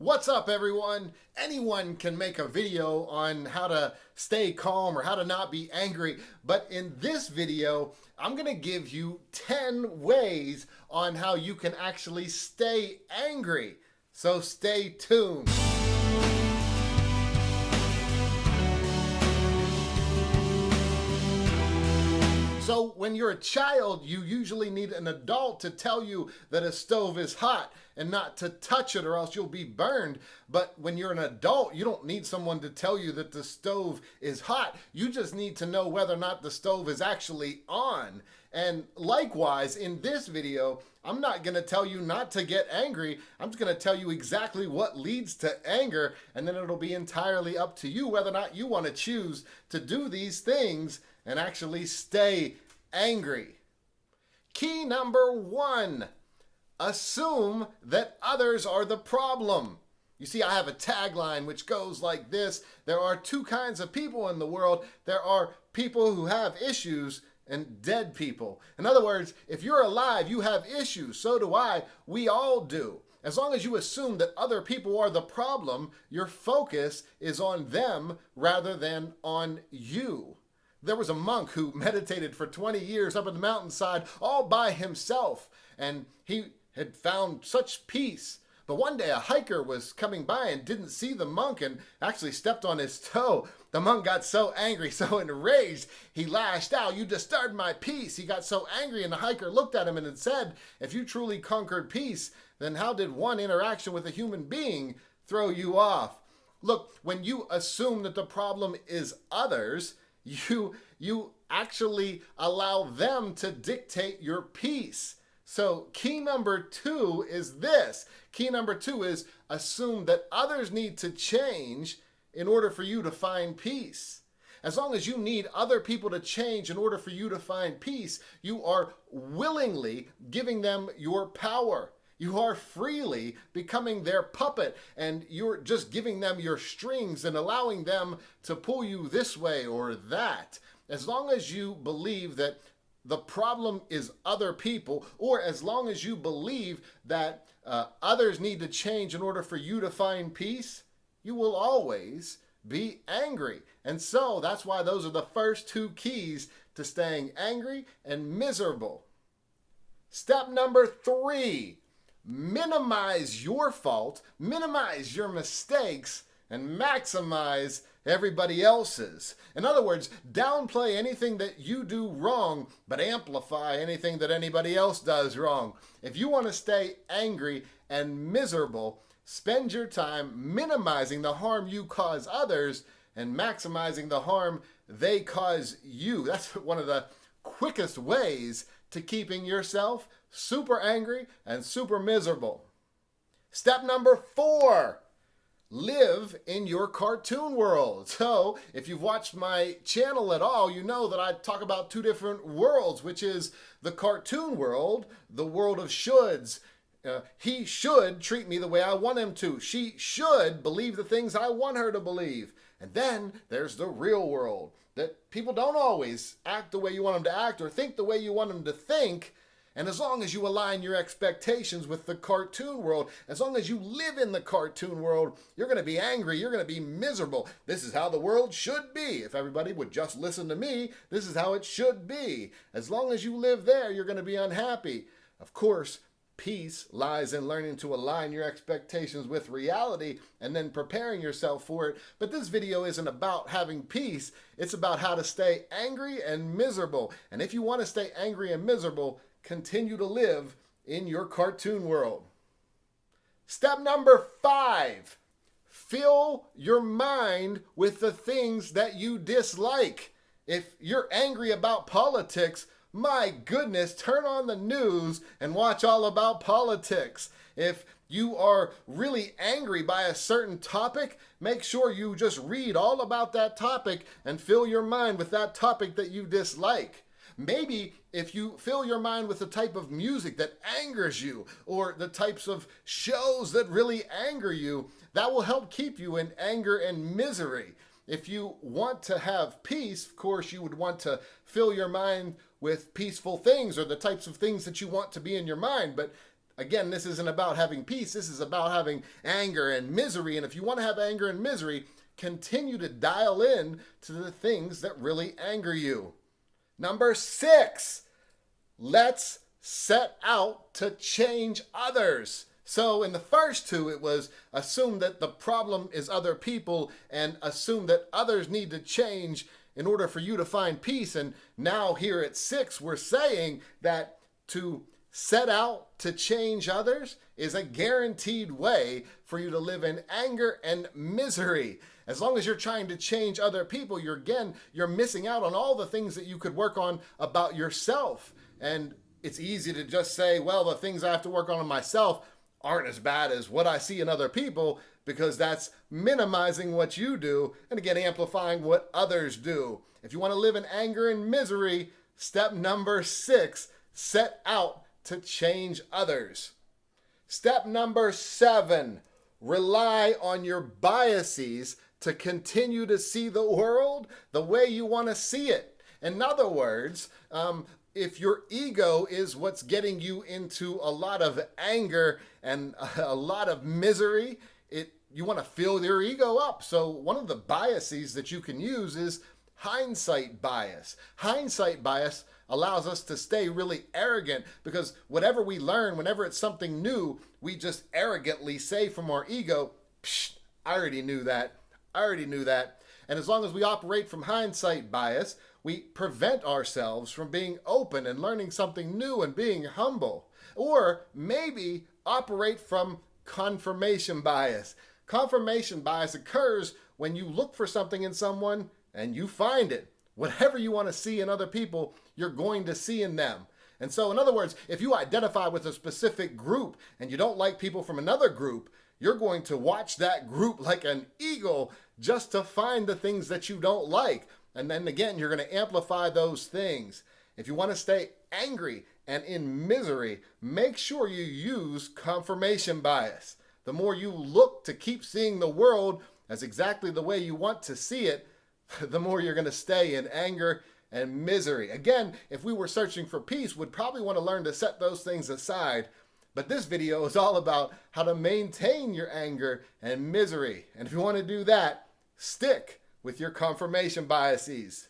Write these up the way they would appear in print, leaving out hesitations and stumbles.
What's up, everyone? Anyone can make a video on how to stay calm or how to not be angry, but in this video, I'm gonna give you 10 ways on how you can actually stay angry. So stay tuned. So when you're a child, you usually need an adult to tell you that a stove is hot and not to touch it or else you'll be burned. But when you're an adult, you don't need someone to tell you that the stove is hot. You just need to know whether or not the stove is actually on. And likewise, in this video, I'm not going to tell you not to get angry. I'm just going to tell you exactly what leads to anger, and then it'll be entirely up to you whether or not you want to choose to do these things and actually stay angry. Key number 1, assume that others are the problem. You see, I have a tagline which goes like this: there are two kinds of people in the world. There are people who have issues and dead people. In other words, if you're alive, you have issues. So do I. We all do. As long as you assume that other people are the problem, your focus is on them rather than on you. There was a monk who meditated for 20 years up in the mountainside all by himself, and he had found such peace. But one day a hiker was coming by and didn't see the monk and actually stepped on his toe. The monk got so angry, so enraged, he lashed out. "You disturbed my peace." He got so angry, and the hiker looked at him and had said, "If you truly conquered peace, then how did one interaction with a human being throw you off?" Look, when you assume that the problem is others, you actually allow them to dictate your peace. So key number 2 is this. Key number 2 is assume that others need to change in order for you to find peace. As long as you need other people to change in order for you to find peace, you are willingly giving them your power. You are freely becoming their puppet, and you're just giving them your strings and allowing them to pull you this way or that. As long as you believe that the problem is other people, or as long as you believe that others need to change in order for you to find peace, you will always be angry. And so that's why those are the first 2 keys to staying angry and miserable. Step number 3. Minimize your fault, minimize your mistakes, and maximize everybody else's. In other words, downplay anything that you do wrong, but amplify anything that anybody else does wrong. If you want to stay angry and miserable, spend your time minimizing the harm you cause others and maximizing the harm they cause you. That's one of the quickest ways to keeping yourself super angry and super miserable. Step number 4, live in your cartoon world. So if you've watched my channel at all, you know that I talk about 2 different worlds, which is the cartoon world, the world of shoulds. He should treat me the way I want him to. She should believe the things I want her to believe. And then there's the real world, that people don't always act the way you want them to act or think the way you want them to think. And as long as you align your expectations with the cartoon world, as long as you live in the cartoon world, you're going to be angry, you're going to be miserable. This is how the world should be. If everybody would just listen to me, this is how it should be. As long as you live there, you're going to be unhappy. Of course, peace lies in learning to align your expectations with reality and then preparing yourself for it. But this video isn't about having peace. It's about how to stay angry and miserable. And if you want to stay angry and miserable, continue to live in your cartoon world. Step number 5, fill your mind with the things that you dislike. If you're angry about politics, my goodness, turn on the news and watch all about politics. If you are really angry by a certain topic, make sure you just read all about that topic and fill your mind with that topic that you dislike. Maybe if you fill your mind with the type of music that angers you or the types of shows that really anger you, that will help keep you in anger and misery. If you want to have peace, of course, you would want to fill your mind with peaceful things or the types of things that you want to be in your mind. But Again, this isn't about having peace. This is about having anger and misery. And if you want to have anger and misery, continue to dial in to the things that really anger you. Number 6, let's set out to change others. So in the first 2, it was assume that the problem is other people and assume that others need to change in order for you to find peace. And now here at 6, we're saying that to set out to change others is a guaranteed way for you to live in anger and misery. As long as you're trying to change other people, you're missing out on all the things that you could work on about yourself. And it's easy to just say, well, the things I have to work on in myself aren't as bad as what I see in other people, because that's minimizing what you do and again amplifying what others do. If you want to live in anger and misery, step number 6, set out to change others. Step number 7, rely on your biases to continue to see the world the way you want to see it. In other words, if your ego is what's getting you into a lot of anger and a lot of misery, you want to fill your ego up. So one of the biases that you can use is hindsight bias. Hindsight bias allows us to stay really arrogant because whatever we learn, whenever it's something new, we just arrogantly say from our ego, Psh, I already knew that. And as long as we operate from hindsight bias, we prevent ourselves from being open and learning something new and being humble. Or maybe operate from confirmation bias. Confirmation bias occurs when you look for something in someone and you find it. Whatever you want to see in other people, you're going to see in them. And so, in other words, if you identify with a specific group and you don't like people from another group, you're going to watch that group like an eagle just to find the things that you don't like. And then again, you're going to amplify those things. If you want to stay angry and in misery, make sure you use confirmation bias. The more you look to keep seeing the world as exactly the way you want to see it, the more you're going to stay in anger and misery. Again, if we were searching for peace, we'd probably want to learn to set those things aside. But this video is all about how to maintain your anger and misery. And if you want to do that, stick with your confirmation biases.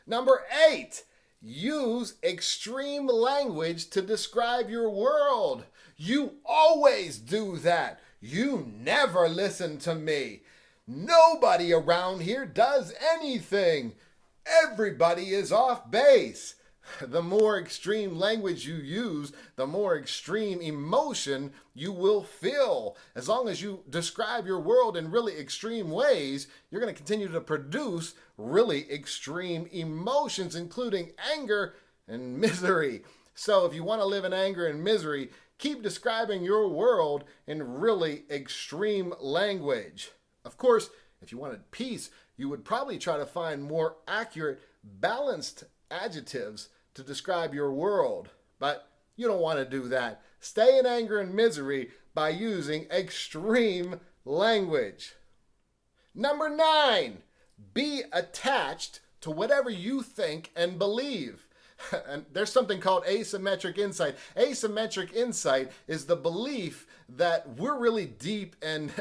Number 8, use extreme language to describe your world. You always do that. You never listen to me. Nobody around here does anything. Everybody is off base. The more extreme language you use, the more extreme emotion you will feel. As long as you describe your world in really extreme ways, you're going to continue to produce really extreme emotions, including anger and misery. So if you want to live in anger and misery, keep describing your world in really extreme language. Of course, if you wanted peace, you would probably try to find more accurate, balanced adjectives to describe your world. But you don't want to do that. Stay in anger and misery by using extreme language. Number 9, be attached to whatever you think and believe. And there's something called asymmetric insight. Asymmetric insight is the belief that we're really deep and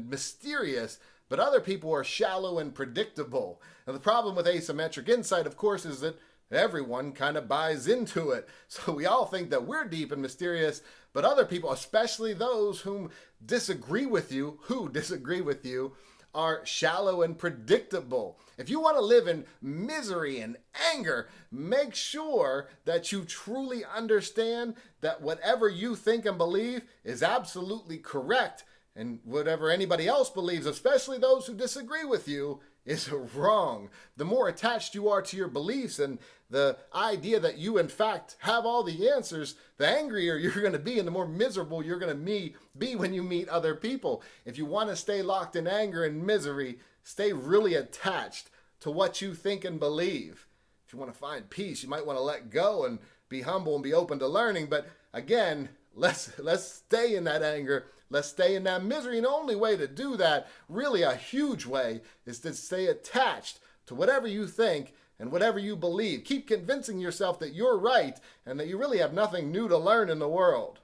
mysterious, but other people are shallow and predictable. And the problem with asymmetric insight, of course, is that everyone kind of buys into it. So we all think that we're deep and mysterious, but other people, especially those who disagree with you, are shallow and predictable. If you want to live in misery and anger, make sure that you truly understand that whatever you think and believe is absolutely correct, and whatever anybody else believes, especially those who disagree with you, is wrong. The more attached you are to your beliefs and the idea that you in fact have all the answers, the angrier you're going to be and the more miserable you're going to be when you meet other people. If you want to stay locked in anger and misery, stay really attached to what you think and believe. If you want to find peace, you might want to let go and be humble and be open to learning. But again, let's stay in that anger. Let's stay in that misery. And the only way to do that, really a huge way, is to stay attached to whatever you think and whatever you believe. Keep convincing yourself that you're right and that you really have nothing new to learn in the world.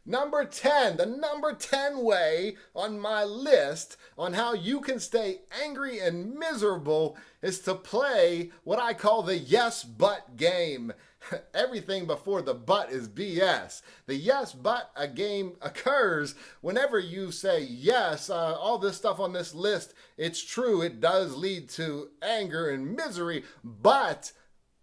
Number 10, the number 10 way on my list on how you can stay angry and miserable is to play what I call the yes but game. Everything before the but is BS. The yes but a game occurs whenever you say yes, all this stuff on this list, it's true, it does lead to anger and misery, but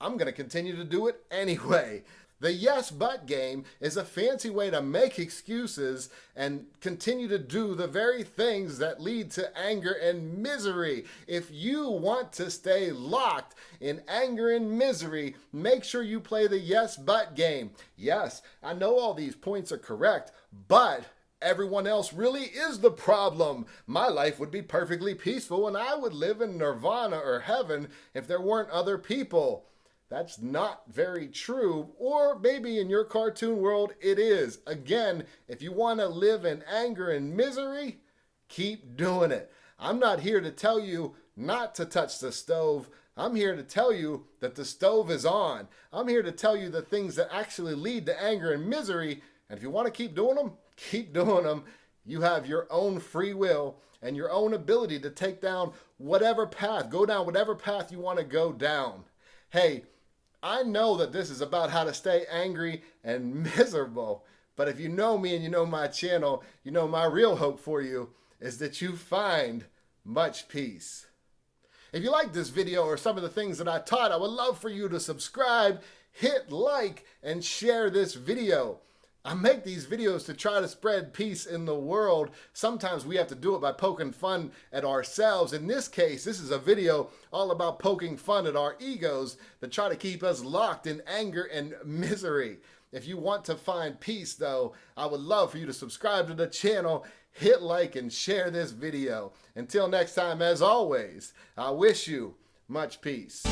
I'm going to continue to do it anyway. The yes but game is a fancy way to make excuses and continue to do the very things that lead to anger and misery. If you want to stay locked in anger and misery, make sure you play the yes but game. Yes, I know all these points are correct, but everyone else really is the problem. My life would be perfectly peaceful and I would live in nirvana or heaven if there weren't other people. That's not very true, or maybe in your cartoon world it is. Again, if you want to live in anger and misery, keep doing it. I'm not here to tell you not to touch the stove. I'm here to tell you that the stove is on. I'm here to tell you the things that actually lead to anger and misery, and if you want to keep doing them, keep doing them. You have your own free will and your own ability to take down whatever path, go down whatever path you want to go down. Hey, I know that this is about how to stay angry and miserable, but if you know me and you know my channel, you know my real hope for you is that you find much peace. If you like this video or some of the things that I taught, I would love for you to subscribe, hit like, and share this video. I make these videos to try to spread peace in the world. Sometimes we have to do it by poking fun at ourselves. In this case, this is a video all about poking fun at our egos that try to keep us locked in anger and misery. If you want to find peace, though, I would love for you to subscribe to the channel, hit like, and share this video. Until next time, as always, I wish you much peace.